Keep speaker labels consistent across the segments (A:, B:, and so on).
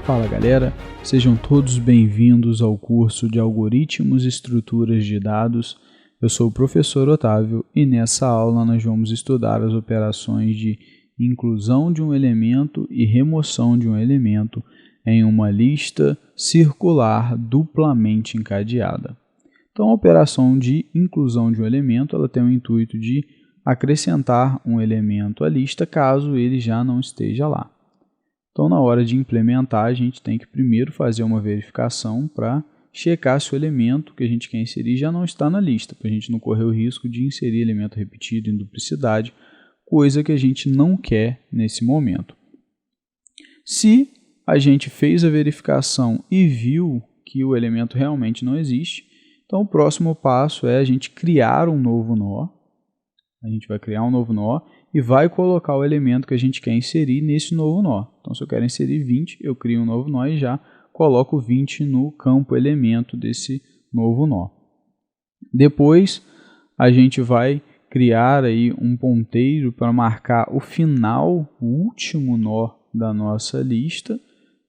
A: Fala galera, sejam todos bem-vindos ao curso de Algoritmos e Estruturas de Dados. Eu sou o professor Otávio e nessa aula nós vamos estudar as operações de inclusão de um elemento e remoção de um elemento em uma lista circular duplamente encadeada. Então a operação de inclusão de um elemento ela tem o intuito de acrescentar um elemento à lista caso ele já não esteja lá. Então, na hora de implementar, a gente tem que primeiro fazer uma verificação para checar se o elemento que a gente quer inserir já não está na lista, para a gente não correr o risco de inserir elemento repetido em duplicidade, coisa que a gente não quer nesse momento. Se a gente fez a verificação e viu que o elemento realmente não existe, então o próximo passo é a gente criar um novo nó. A gente vai criar um novo nó e vai colocar o elemento que a gente quer inserir nesse novo nó. Então, se eu quero inserir 20, eu crio um novo nó e já coloco 20 no campo elemento desse novo nó. Depois, a gente vai criar aí um ponteiro para marcar o final, o último nó da nossa lista.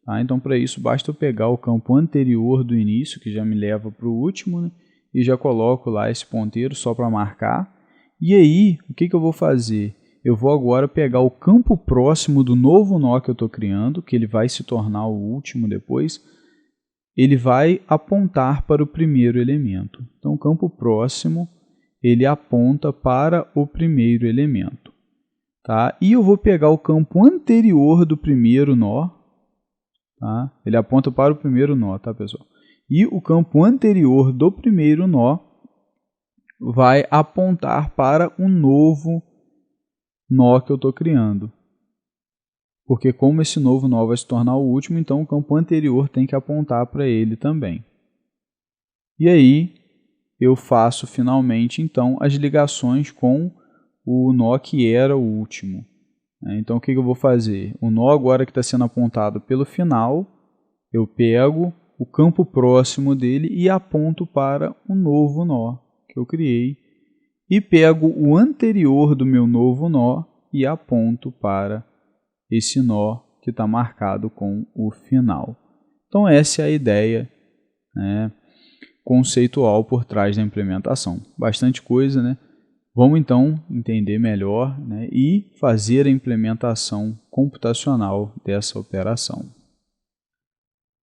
A: Tá? Então, para isso, basta eu pegar o campo anterior do início, que já me leva para o último, né? E já coloco lá esse ponteiro só para marcar. E aí, o que eu vou fazer? Eu vou agora pegar o campo próximo do novo nó que eu estou criando, que ele vai se tornar o último depois, ele vai apontar para o primeiro elemento. Então, o campo próximo, ele aponta para o primeiro elemento. Tá? E eu vou pegar o campo anterior do primeiro nó, tá? Ele aponta para o primeiro nó, tá, pessoal? E o campo anterior do primeiro nó vai apontar para um novo nó que eu estou criando. Porque como esse novo nó vai se tornar o último, então o campo anterior tem que apontar para ele também. E aí eu faço finalmente então as ligações com o nó que era o último. Então o que eu vou fazer? O nó agora que está sendo apontado pelo final, eu pego o campo próximo dele e aponto para um novo nó que eu criei. E pego o anterior do meu novo nó e aponto para esse nó que está marcado com o final. Então essa é a ideia, né, conceitual por trás da implementação. Bastante coisa, né? Vamos então entender melhor, né, e fazer a implementação computacional dessa operação.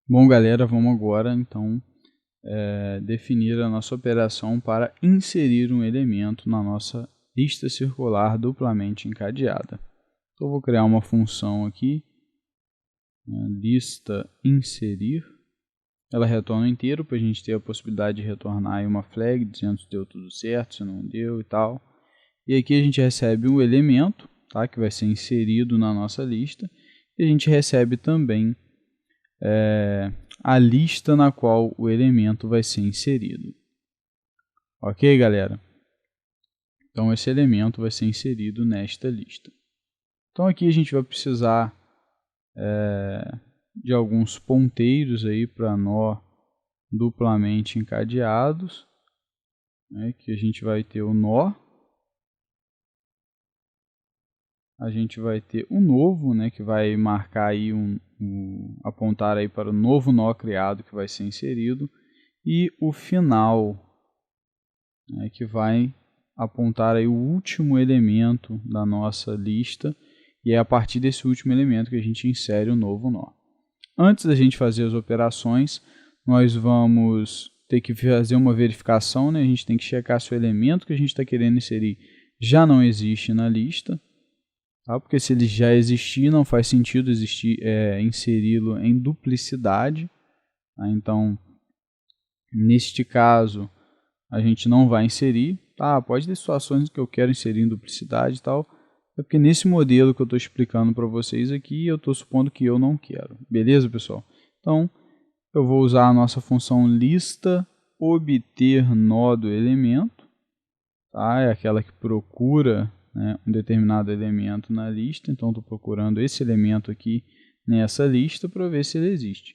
A: Bom galera, vamos agora então definir a nossa operação para inserir um elemento na nossa lista circular duplamente encadeada. Então, eu vou criar uma função aqui, lista inserir. Ela retorna inteiro para a gente ter a possibilidade de retornar aí uma flag dizendo se deu tudo certo, se não deu e tal. E aqui a gente recebe um elemento, tá, que vai ser inserido na nossa lista. E a gente recebe também a lista na qual o elemento vai ser inserido. Ok, galera? Então, esse elemento vai ser inserido nesta lista. Então, aqui a gente vai precisar de alguns ponteiros aí para nó duplamente encadeados, né, que a gente vai ter o nó, a gente vai ter o novo, né, que vai marcar aí apontar aí para o novo nó criado que vai ser inserido, e o final, né, que vai apontar aí o último elemento da nossa lista, e é a partir desse último elemento que a gente insere o novo nó. Antes da gente fazer as operações, nós vamos ter que fazer uma verificação, né? A gente tem que checar se o elemento que a gente está querendo inserir já não existe na lista. Tá? Porque se ele já existir, não faz sentido inseri-lo em duplicidade. Tá? Então, neste caso, a gente não vai inserir. Tá? Pode ter situações que eu quero inserir em duplicidade e tal. É porque nesse modelo que eu estou explicando para vocês aqui, eu estou supondo que eu não quero. Beleza, pessoal? Então, eu vou usar a nossa função lista obter nó do elemento. Tá? É aquela que procura, né, um determinado elemento na lista. Então, estou procurando esse elemento aqui nessa lista para ver se ele existe.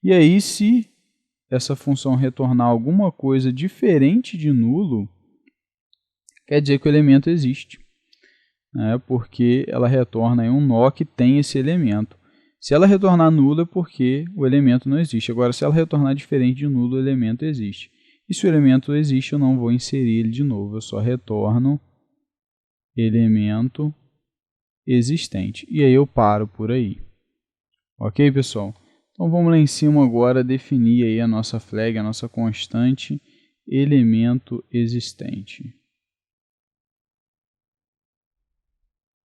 A: E aí, se essa função retornar alguma coisa diferente de nulo, quer dizer que o elemento existe, né? Porque ela retorna em um nó que tem esse elemento. Se ela retornar nulo é porque o elemento não existe. Agora, se ela retornar diferente de nulo, o elemento existe. E se o elemento existe, eu não vou inserir ele de novo, eu só retorno elemento existente. E aí eu paro por aí. Ok, pessoal? Então vamos lá em cima agora definir aí a nossa flag, a nossa constante elemento existente.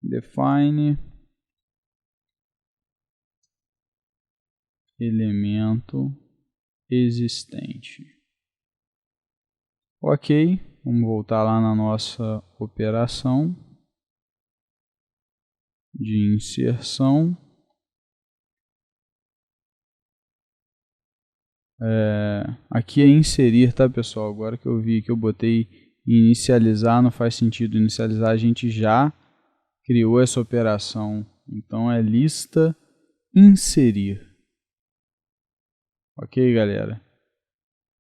A: Define elemento existente. Ok, vamos voltar lá na nossa operação de inserção. Aqui é inserir, tá, pessoal? Agora que eu vi que eu botei inicializar, não faz sentido inicializar, a gente já criou essa operação. Então é lista inserir. Ok, galera?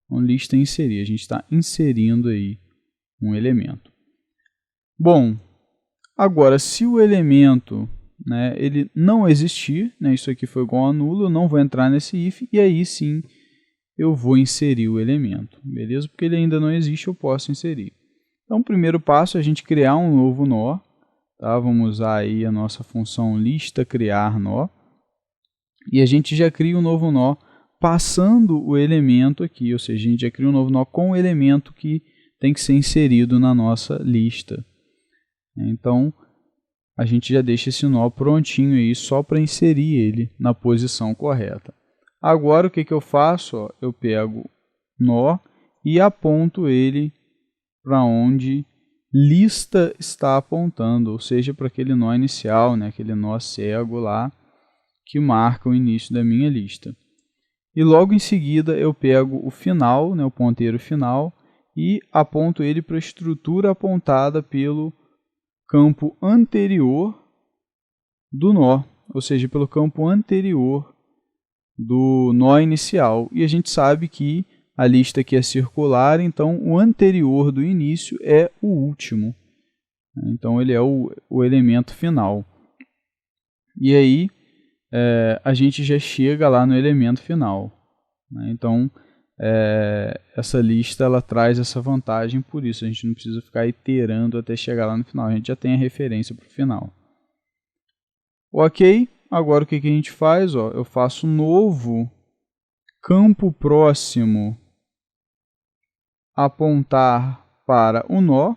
A: Então, lista inserir, a gente está inserindo aí um elemento. Bom, agora se o elemento, né, ele não existir, né, isso aqui foi igual a nulo, eu não vou entrar nesse if e aí sim eu vou inserir o elemento, beleza? Porque ele ainda não existe, eu posso inserir. Então, o primeiro passo é a gente criar um novo nó, tá? Vamos usar aí a nossa função lista criar nó, e a gente já cria um novo nó passando o elemento aqui, ou seja, a gente já cria um novo nó com o elemento que tem que ser inserido na nossa lista. Então, a gente já deixa esse nó prontinho aí, só para inserir ele na posição correta. Agora, o que eu faço? Ó, eu pego nó e aponto ele para onde lista está apontando, ou seja, para aquele nó inicial, né, aquele nó cego lá, que marca o início da minha lista. E logo em seguida eu pego o final, né, o ponteiro final, e aponto ele para a estrutura apontada pelo campo anterior do nó, ou seja, pelo campo anterior do nó inicial. E a gente sabe que a lista aqui é circular, então o anterior do início é o último. Então ele é o elemento final. E aí a gente já chega lá no elemento final. Então essa lista ela traz essa vantagem, por isso a gente não precisa ficar iterando até chegar lá no final, a gente já tem a referência para o final. Ok, agora o que a gente faz? Ó, eu faço um novo campo próximo apontar para o nó.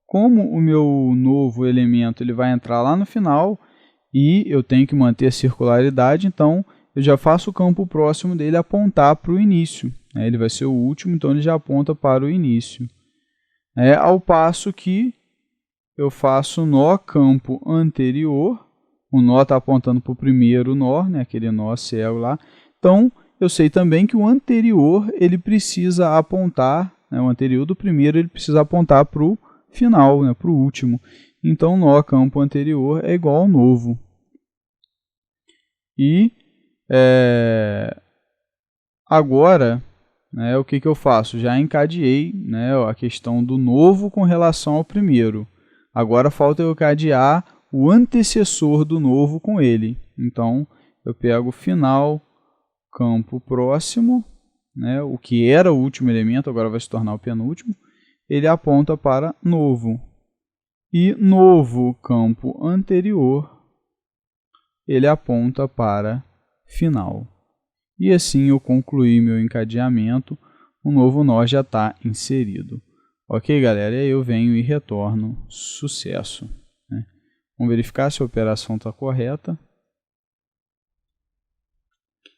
A: Como o meu novo elemento ele vai entrar lá no final e eu tenho que manter a circularidade, então eu já faço o campo próximo dele apontar para o início. Ele vai ser o último, então ele já aponta para o início. Ao passo que eu faço nó campo anterior, o nó está apontando para o primeiro nó, né, aquele nó cego lá. Então, eu sei também que o anterior ele precisa apontar, né, o anterior do primeiro ele precisa apontar para o final, né, para o último. Então, nó campo anterior é igual ao novo. E agora, né, o que eu faço? Já encadeei, né, a questão do novo com relação ao primeiro. Agora falta eu encadear o antecessor do novo com ele. Então, eu pego final, campo próximo, né, o que era o último elemento, agora vai se tornar o penúltimo, ele aponta para novo. E novo campo anterior, ele aponta para final. E assim eu concluí meu encadeamento, o novo nó já está inserido. Ok, galera? E aí eu venho e retorno sucesso. Vamos verificar se a operação está correta.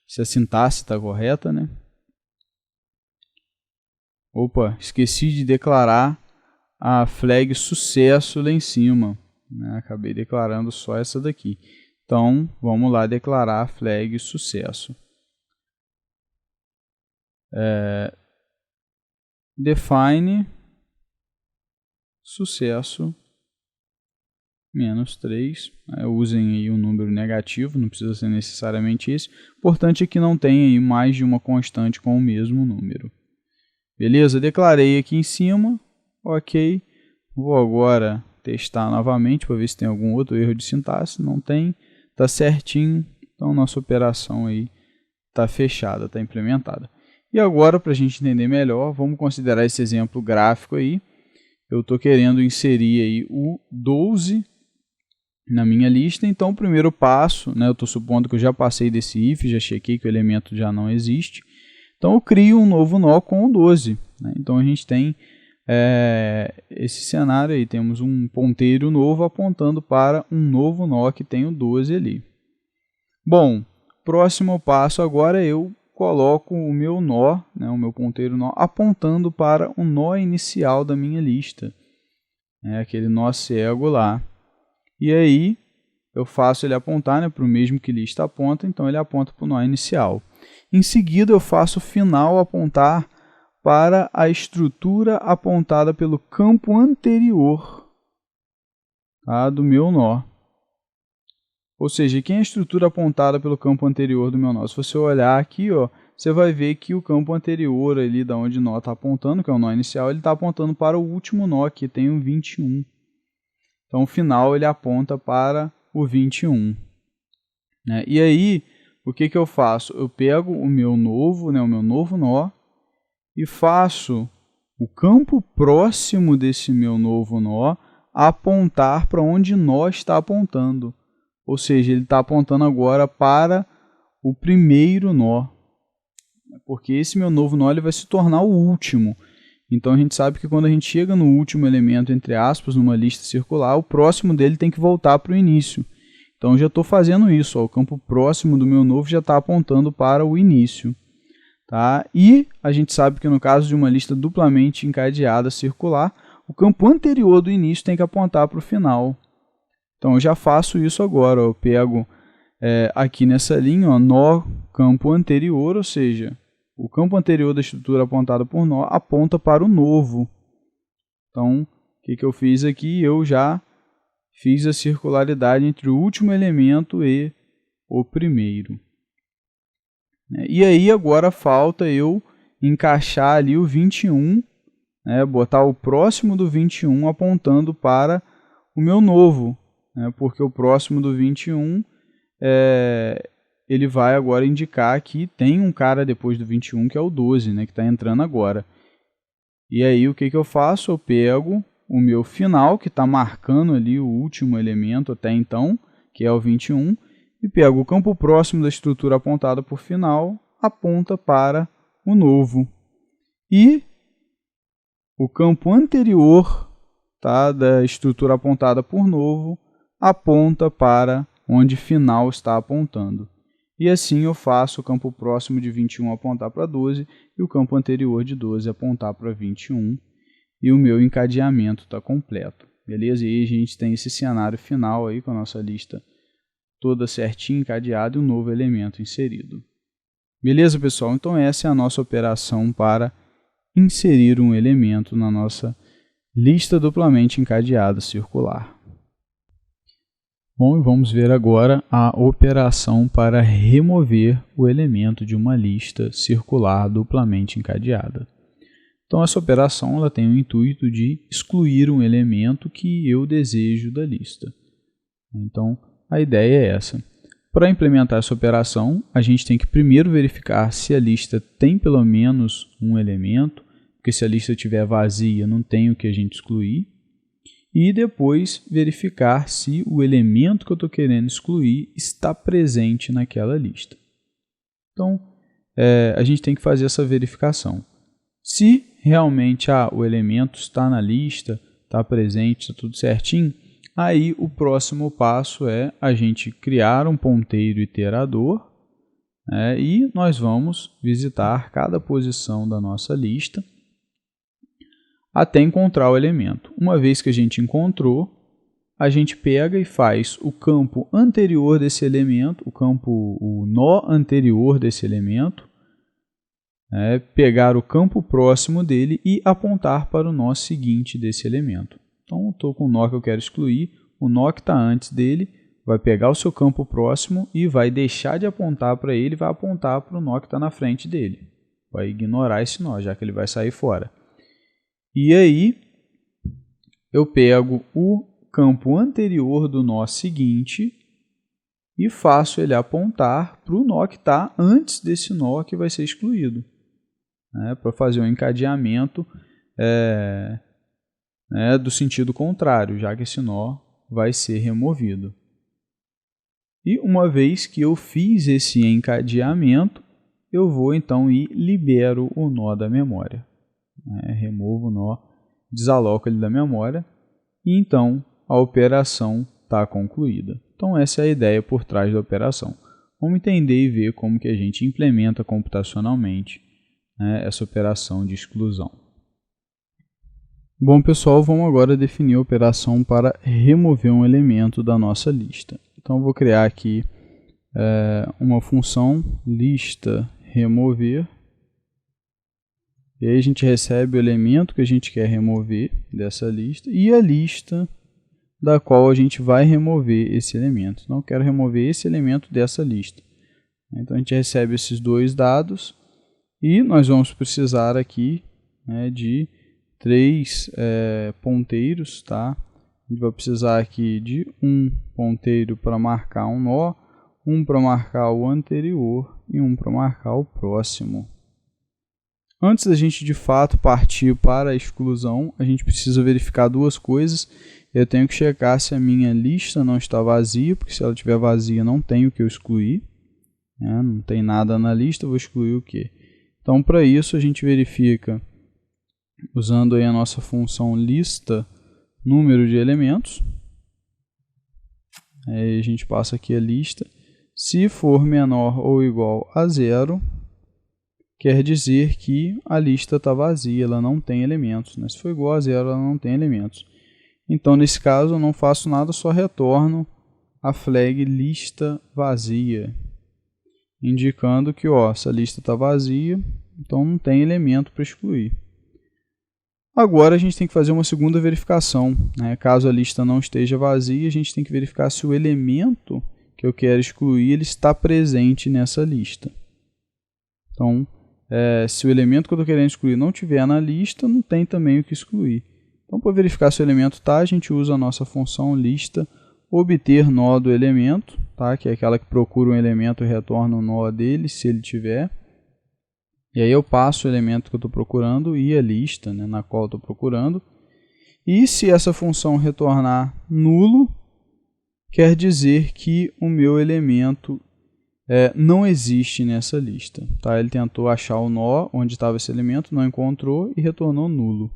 A: Se a sintaxe está correta, né? Opa, esqueci de declarar a flag sucesso lá em cima. Acabei declarando só essa daqui. Então, vamos lá declarar a flag sucesso. Define sucesso menos 3, usem aí um número negativo, não precisa ser necessariamente esse. O importante é que não tenha aí mais de uma constante com o mesmo número. Beleza? Declarei aqui em cima, ok. Vou agora testar novamente para ver se tem algum outro erro de sintaxe. Não tem, está certinho, então nossa operação aí está fechada, está implementada. E agora, para a gente entender melhor, vamos considerar esse exemplo gráfico aí. Eu estou querendo inserir aí o 12 na minha lista, então o primeiro passo, eu estou supondo que eu já passei desse if, já chequei que o elemento já não existe, então eu crio um novo nó com o 12. Então a gente tem esse cenário aí, temos um ponteiro novo apontando para um novo nó que tem o 12 ali. Bom, próximo passo agora eu coloco o meu nó, o meu ponteiro nó, apontando para o nó inicial da minha lista, aquele nó cego lá. E aí eu faço ele apontar para o mesmo que lista aponta, então ele aponta para o nó inicial. Em seguida eu faço o final apontar para a estrutura apontada pelo campo anterior, do meu nó. Ou seja, quem é a estrutura apontada pelo campo anterior do meu nó? Se você olhar aqui, você vai ver que o campo anterior ali da onde o nó está apontando, que é o nó inicial, ele está apontando para o último nó, que tem o 21. Então, o final ele aponta para o 21. E aí, o que eu faço? Eu pego o meu novo nó e faço o campo próximo desse meu novo nó apontar para onde nó está apontando. Ou seja, ele está apontando agora para o primeiro nó. Porque esse meu novo nó ele vai se tornar o último. Então, a gente sabe que quando a gente chega no último elemento, entre aspas, numa lista circular, o próximo dele tem que voltar para o início. Então, eu já estou fazendo isso. O campo próximo do meu novo já está apontando para o início. E a gente sabe que no caso de uma lista duplamente encadeada circular, o campo anterior do início tem que apontar para o final. Então, eu já faço isso agora. Eu pego aqui nessa linha, nó campo anterior, ou seja, o campo anterior da estrutura apontada por nó aponta para o novo. Então, o que eu fiz aqui? Eu já fiz a circularidade entre o último elemento e o primeiro. E aí agora falta eu encaixar ali o 21, botar o próximo do 21 apontando para o meu novo, porque o próximo do 21 ele vai agora indicar que tem um cara depois do 21 que é o 12, que está entrando agora. E aí o que eu faço? Eu pego o meu final, que está marcando ali o último elemento até então, que é o 21, e pego o campo próximo da estrutura apontada por final, aponta para o novo. E o campo anterior da estrutura apontada por novo aponta para onde final está apontando. E assim eu faço o campo próximo de 21 apontar para 12 e o campo anterior de 12 apontar para 21. E o meu encadeamento está completo. Beleza? E aí a gente tem esse cenário final aí com a nossa lista toda certinha, encadeada e um novo elemento inserido. Beleza, pessoal? Então essa é a nossa operação para inserir um elemento na nossa lista duplamente encadeada circular. Bom, e vamos ver agora a operação para remover o elemento de uma lista circular duplamente encadeada. Então, essa operação ela tem o intuito de excluir um elemento que eu desejo da lista. Então, a ideia é essa. Para implementar essa operação, a gente tem que primeiro verificar se a lista tem pelo menos um elemento, porque se a lista estiver vazia, não tem o que a gente excluir. E depois verificar se o elemento que eu estou querendo excluir está presente naquela lista. Então, a gente tem que fazer essa verificação. Se realmente o elemento está na lista, está presente, está tudo certinho, aí o próximo passo é a gente criar um ponteiro iterador, e nós vamos visitar cada posição da nossa lista até encontrar o elemento. Uma vez que a gente encontrou, a gente pega e faz o campo anterior desse elemento, o nó anterior desse elemento, pegar o campo próximo dele e apontar para o nó seguinte desse elemento. Então, estou com o nó que eu quero excluir, o nó que está antes dele vai pegar o seu campo próximo e vai deixar de apontar para ele e vai apontar para o nó que está na frente dele. Vai ignorar esse nó, já que ele vai sair fora. E aí, eu pego o campo anterior do nó seguinte e faço ele apontar para o nó que está antes desse nó que vai ser excluído, né, para fazer um encadeamento do sentido contrário, já que esse nó vai ser removido. E uma vez que eu fiz esse encadeamento, eu vou então e libero o nó da memória. Removo o nó, desaloco ele da memória e então a operação está concluída. Então essa é a ideia por trás da operação. Vamos entender e ver como que a gente implementa computacionalmente, né, essa operação de exclusão. Bom, pessoal, vamos agora definir a operação para remover um elemento da nossa lista. Então, eu vou criar aqui uma função lista remover. E aí a gente recebe o elemento que a gente quer remover dessa lista e a lista da qual a gente vai remover esse elemento. Então, eu quero remover esse elemento dessa lista. Então, a gente recebe esses dois dados e nós vamos precisar aqui, né, de 3 ponteiros, tá? A gente vai precisar aqui de um ponteiro para marcar um nó, um para marcar o anterior e um para marcar o próximo. Antes da gente de fato partir para a exclusão, a gente precisa verificar duas coisas. Eu tenho que checar se a minha lista não está vazia, porque se ela estiver vazia não tem o que eu excluir, né? Não tem nada na lista, eu vou excluir o quê? Então, para isso a gente verifica usando aí a nossa função lista número de elementos. Aí a gente passa aqui a lista. Se for menor ou igual a 0, quer dizer que a lista está vazia, ela não tem elementos, né? Se for igual a 0, ela não tem elementos. Então, nesse caso, eu não faço nada, só retorno a flag lista vazia, indicando que essa lista está vazia, então não tem elemento para excluir. Agora a gente tem que fazer uma segunda verificação, né? Caso a lista não esteja vazia, a gente tem que verificar se o elemento que eu quero excluir ele está presente nessa lista. Então, se o elemento que eu estou querendo excluir não estiver na lista, não tem também o que excluir. Então, para verificar se o elemento está, a gente usa a nossa função lista obter nó do elemento, tá? Que é aquela que procura um elemento e retorna o nó dele, se ele tiver. E aí eu passo o elemento que eu estou procurando e a lista, né, na qual eu estou procurando. E se essa função retornar nulo, quer dizer que o meu elemento não existe nessa lista. Tá? Ele tentou achar o nó onde estava esse elemento, não encontrou e retornou nulo.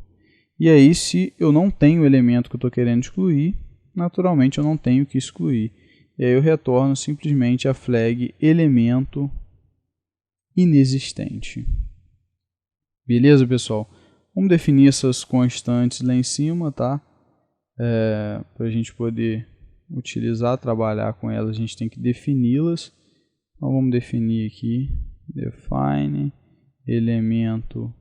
A: E aí, se eu não tenho o elemento que eu estou querendo excluir, naturalmente eu não tenho que excluir. E aí eu retorno simplesmente a flag elemento inexistente. Beleza, pessoal? Vamos definir essas constantes lá em cima, tá? Para a gente poder utilizar, trabalhar com elas, a gente tem que defini-las. Então vamos definir aqui, define elemento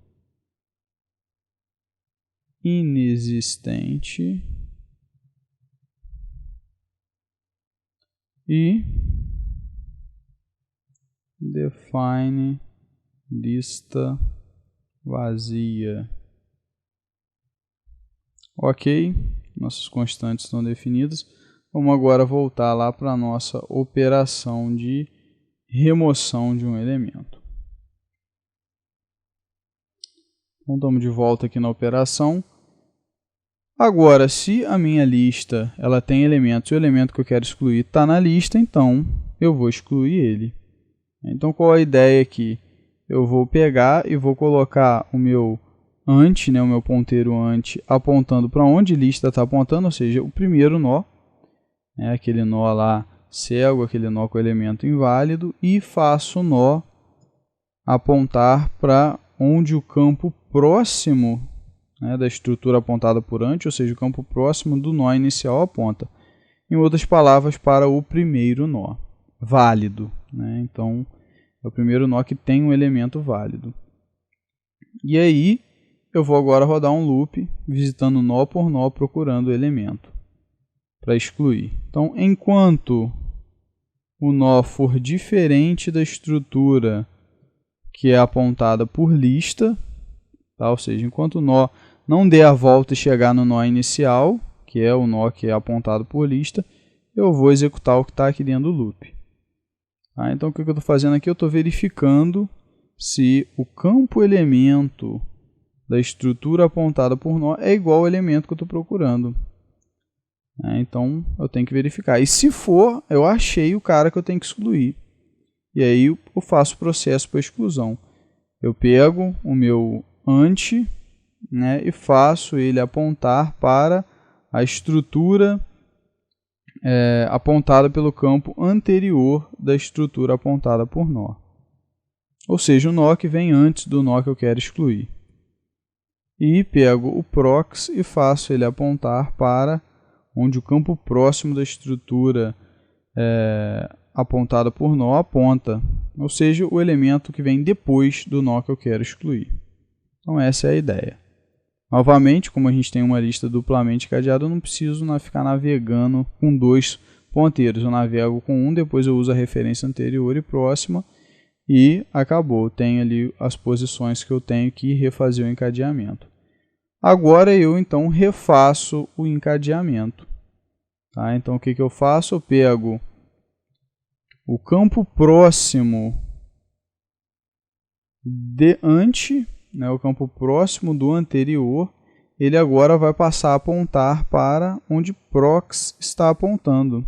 A: inexistente e define lista vazia. Ok, nossas constantes estão definidas. Vamos agora voltar lá para a nossa operação de remoção de um elemento. Então, estamos de volta aqui na operação. Agora, se a minha lista ela tem elementos e o elemento que eu quero excluir está na lista, então eu vou excluir ele. Então, qual a ideia aqui? Eu vou pegar e vou colocar o meu ante, né, o meu ponteiro ante, apontando para onde a lista está apontando, ou seja, o primeiro nó, né, aquele nó lá cego, aquele nó com elemento inválido, e faço o nó apontar para onde o campo próximo, né, da estrutura apontada por ante, ou seja, o campo próximo do nó inicial aponta. Em outras palavras, para o primeiro nó válido, né? Então, é o primeiro nó que tem um elemento válido. E aí, eu vou agora rodar um loop, visitando nó por nó, procurando o elemento. para excluir. Então, enquanto o nó for diferente da estrutura que é apontada por lista, tá? Ou seja, enquanto o nó não der a volta e chegar no nó inicial, que é o nó que é apontado por lista, eu vou executar o que está aqui dentro do loop. Tá? Então, o que eu estou fazendo aqui? Eu estou verificando se o campo elemento da estrutura apontada por nó é igual ao elemento que eu estou procurando. Então, eu tenho que verificar. E se for, eu achei o cara que eu tenho que excluir. E aí eu faço o processo para exclusão. Eu pego o meu ante, né, e faço ele apontar para a estrutura apontada pelo campo anterior da estrutura apontada por nó. Ou seja, o nó que vem antes do nó que eu quero excluir. E pego o prox e faço ele apontar para onde o campo próximo da estrutura apontada por nó aponta. Ou seja, o elemento que vem depois do nó que eu quero excluir. Então essa é a ideia. Novamente, como a gente tem uma lista duplamente cadeada, eu não preciso ficar navegando com dois ponteiros. Eu navego com um, depois eu uso a referência anterior e próxima e acabou. Tenho ali as posições que eu tenho que refazer o encadeamento. Agora eu então refaço o encadeamento. Tá? Então o que eu faço? Eu pego o campo próximo de ante, né, o campo próximo do anterior, ele agora vai passar a apontar para onde prox está apontando.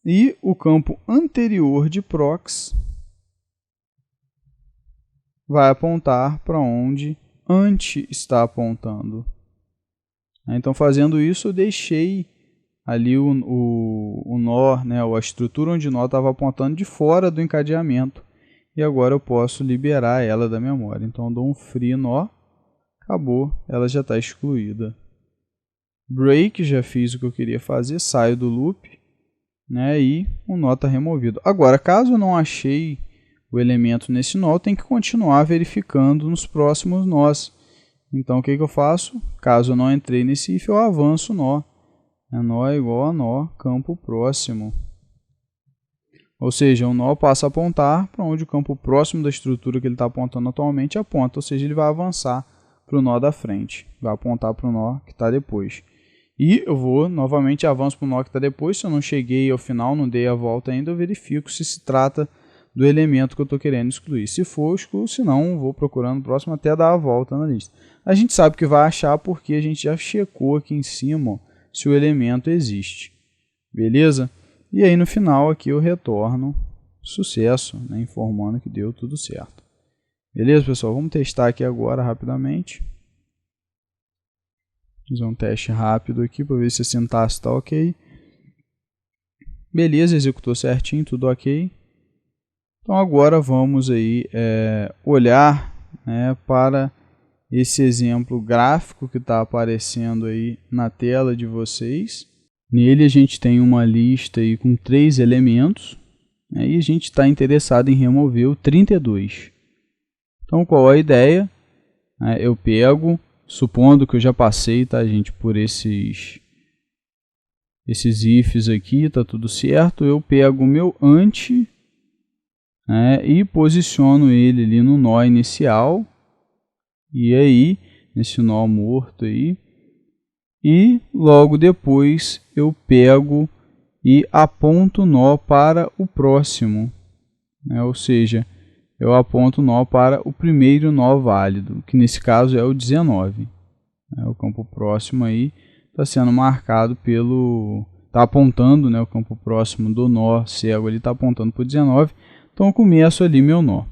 A: E o campo anterior de prox vai apontar para onde ante está apontando. Então, fazendo isso, eu deixei ali o nó, né, ou a estrutura onde o nó estava apontando de fora do encadeamento. E agora eu posso liberar ela da memória. Então eu dou um free nó, acabou, ela já está excluída. Break, já fiz o que eu queria fazer, saio do loop, né, e o nó está removido. Agora, caso eu não achei o elemento nesse nó, eu tenho que continuar verificando nos próximos nós. Então o que eu faço? Caso eu não entrei nesse if, eu avanço o nó. Nó é igual a nó, campo próximo. Ou seja, o nó passa a apontar para onde o campo próximo da estrutura que ele está apontando atualmente aponta. Ou seja, ele vai avançar para o nó da frente. Vai apontar para o nó que está depois. E eu vou, novamente, avanço para o nó que está depois. Se eu não cheguei ao final, não dei a volta ainda, eu verifico se trata do elemento que eu estou querendo excluir. Se for, eu excluo. Se não, vou procurando o próximo até dar a volta na lista. A gente sabe que vai achar porque a gente já checou aqui em cima, ó, se o elemento existe. Beleza? E aí no final aqui eu retorno sucesso, né, informando que deu tudo certo. Beleza, pessoal? Vamos testar aqui agora rapidamente. Fazer um teste rápido aqui para ver se a sintaxe está ok. Beleza, executou certinho, tudo ok. Então agora vamos aí olhar, né, para esse exemplo gráfico que está aparecendo aí na tela de vocês. Nele a gente tem uma lista aí com 3 elementos, né, e a gente está interessado em remover o 32. Então qual a ideia? Eu pego, supondo que eu já passei, tá, gente, por esses ifs aqui, está tudo certo, eu pego o meu ante, né, e posiciono ele ali no nó inicial, e aí, nesse nó morto aí, e logo depois eu pego e aponto o nó para o próximo, né? Ou seja, eu aponto o nó para o primeiro nó válido, que nesse caso é o 19. O campo próximo aí está sendo marcado pelo... está apontando, né, o campo próximo do nó cego, ele está apontando para o 19, então eu começo ali meu nó.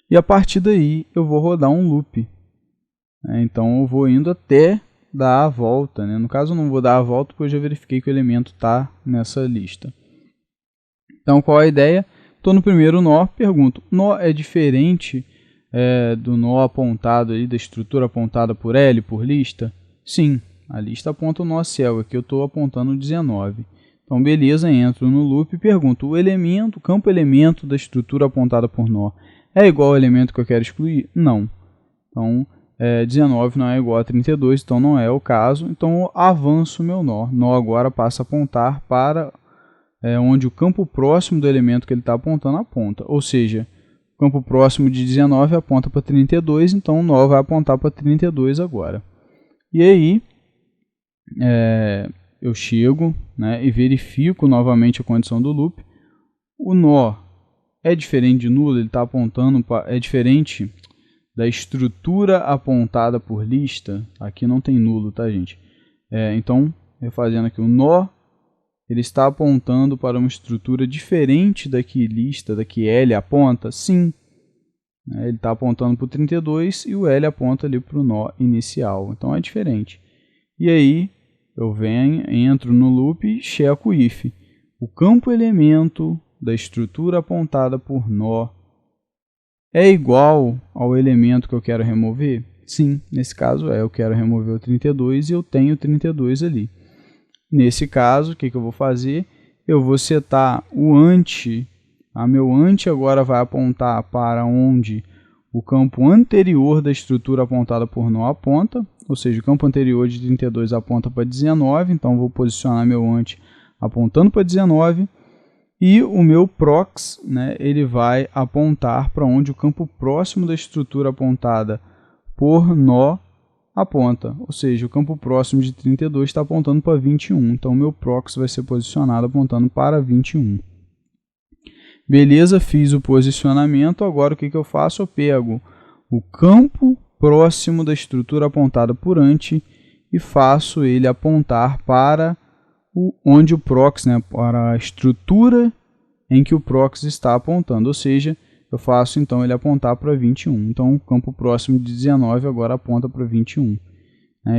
A: E a partir daí eu vou rodar um loop. Então eu vou indo até dar a volta, né? No caso eu não vou dar a volta porque eu já verifiquei que o elemento está nessa lista. Então qual é a ideia? Estou no primeiro nó, pergunto, nó é diferente do nó apontado aí, da estrutura apontada por L, por lista? Sim, a lista aponta o nó cego, aqui eu estou apontando 19. Então beleza, entro no loop e pergunto, o campo elemento da estrutura apontada por nó é igual ao elemento que eu quero excluir? Não. Então 19 não é igual a 32, então não é o caso. Então eu avanço o meu nó. Nó agora passa a apontar para onde o campo próximo do elemento que ele está apontando aponta. Ou seja, o campo próximo de 19 aponta para 32, então o nó vai apontar para 32 agora. E aí eu chego, né, e verifico novamente a condição do loop. O nó é diferente de nulo, ele está apontando para, é diferente da estrutura apontada por lista. Aqui não tem nulo, tá, gente? Então, refazendo aqui, o nó ele está apontando para uma estrutura diferente da que lista, da que L aponta? Sim. Ele está apontando para o 32 e o L aponta ali para o nó inicial. Então é diferente. E aí eu entro no loop e checo o if. O campo elemento da estrutura apontada por nó é igual ao elemento que eu quero remover? Sim, nesse caso eu quero remover o 32 e eu tenho o 32 ali. Nesse caso, o que eu vou fazer? Eu vou setar o ante. Meu ante agora vai apontar para onde o campo anterior da estrutura apontada por nó aponta. Ou seja, o campo anterior de 32 aponta para 19. Então, vou posicionar meu ante apontando para 19. E o meu prox, né, ele vai apontar para onde o campo próximo da estrutura apontada por nó aponta, ou seja, o campo próximo de 32 está apontando para 21, então o meu prox vai ser posicionado apontando para 21. Beleza, fiz o posicionamento, agora o que eu faço? Eu pego o campo próximo da estrutura apontada por ante e faço ele apontar para onde o prox, né, para a estrutura em que o prox está apontando, ou seja, eu faço então ele apontar para 21. Então o campo próximo de 19 agora aponta para 21.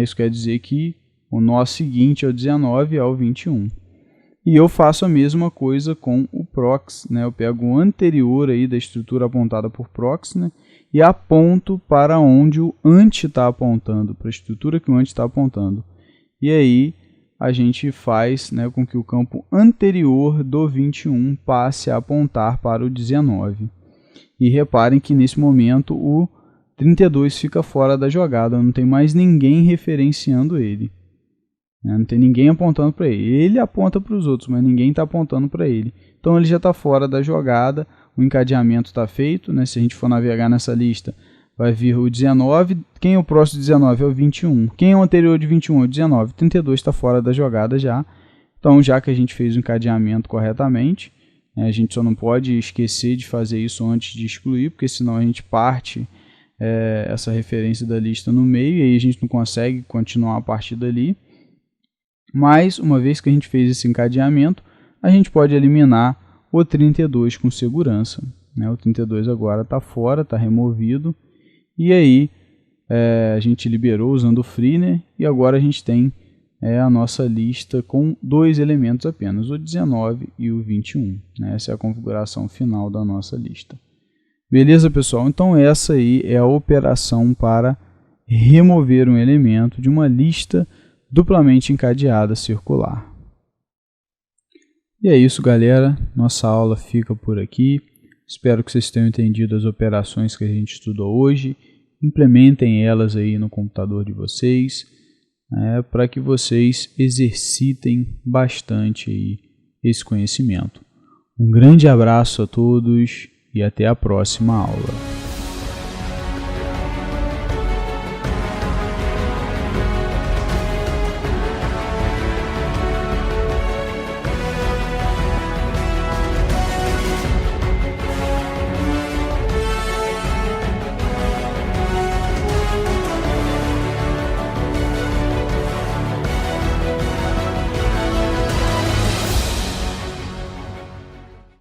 A: Isso quer dizer que o nó seguinte ao 19 é o 21. E eu faço a mesma coisa com o prox, né? Eu pego o anterior aí da estrutura apontada por prox, né, e aponto para onde o ante está apontando, para a estrutura que o ante está apontando. E aí a gente faz, né, com que o campo anterior do 21 passe a apontar para o 19. E reparem que nesse momento o 32 fica fora da jogada, não tem mais ninguém referenciando ele. Não tem ninguém apontando para ele. Ele aponta para os outros, mas ninguém está apontando para ele. Então ele já está fora da jogada, o encadeamento está feito, né? Se a gente for navegar nessa lista, vai vir o 19. Quem é o próximo de 19? É o 21. Quem é o anterior de 21? É o 19. 32 está fora da jogada já. Então, já que a gente fez o encadeamento corretamente, a gente só não pode esquecer de fazer isso antes de excluir, porque senão a gente parte essa referência da lista no meio e aí a gente não consegue continuar a partir dali. Mas, uma vez que a gente fez esse encadeamento, a gente pode eliminar o 32 com segurança. O 32 agora está fora, está removido. E aí a gente liberou usando o free, né? E agora a gente tem a nossa lista com dois elementos apenas, o 19 e o 21. Essa é a configuração final da nossa lista. Beleza, pessoal? Então essa aí é a operação para remover um elemento de uma lista duplamente encadeada circular. E é isso, galera. Nossa aula fica por aqui. Espero que vocês tenham entendido as operações que a gente estudou hoje. Implementem elas aí no computador de vocês, para que vocês exercitem bastante aí esse conhecimento. Um grande abraço a todos e até a próxima aula.